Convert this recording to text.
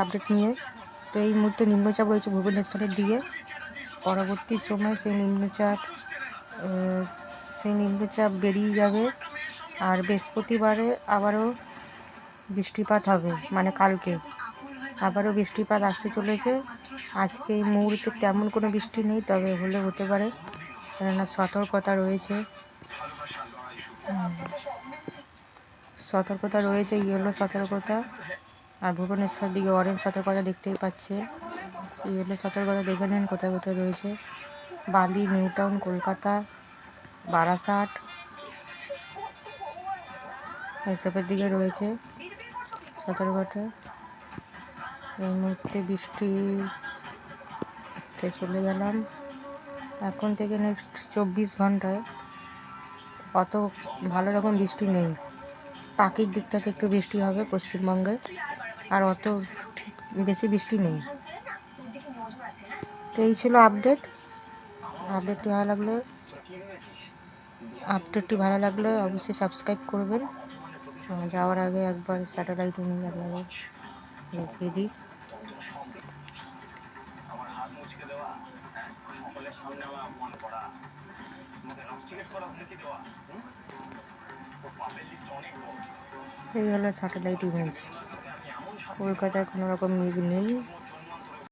Update নিয়ে। তো এই মুহূর্তে নিম্নচাপ রয়েছে ভুবনেশ্বরের দিকে। পরবর্তী সময় সেই নিম্নচাপ বেরিয়ে যাবে, আর বৃহস্পতিবারে আবারও বৃষ্টিপাত হবে, মানে কালকে আবারও বৃষ্টিপাত আসতে চলেছে। আজকে এই মুহূর্তে তেমন কোনো বৃষ্টি নেই, তবে হলে হতে পারে, কেননা সতর্কতা রয়েছে। ইয়েলো সতর্কতা। আর ভুবনেশ্বর দিকে অরেঞ্জ সতর্কতা দেখতেই পাচ্ছে। ইয়েলো সতর্কতা দেখে নেন কোথায় কোথায় রয়েছে। বালি, নিউ টাউন, কলকাতা, বারাসাত এসবের দিকে রয়েছে সতর্কতা। এই মুহূর্তে বৃষ্টিতে চলে গেলাম। এখন থেকে নেক্সট 24 ঘন্টায় অত ভালো রকম বৃষ্টি নেই। পাখির দিকটাতে একটু বৃষ্টি হবে পশ্চিমবঙ্গে, আর অত বেশি বৃষ্টি নেই। তো এই ছিল আপডেটটি ভালো লাগলে অবশ্যই সাবস্ক্রাইব করবেন। যাওয়ার আগে একবার স্যাটেলাইট নিয়ে আপনাদের দেখিয়ে দিই। এই হলো স্যাটেলাইট ইমেজ। কলকাতায় কোনো রকম মেঘ নেই।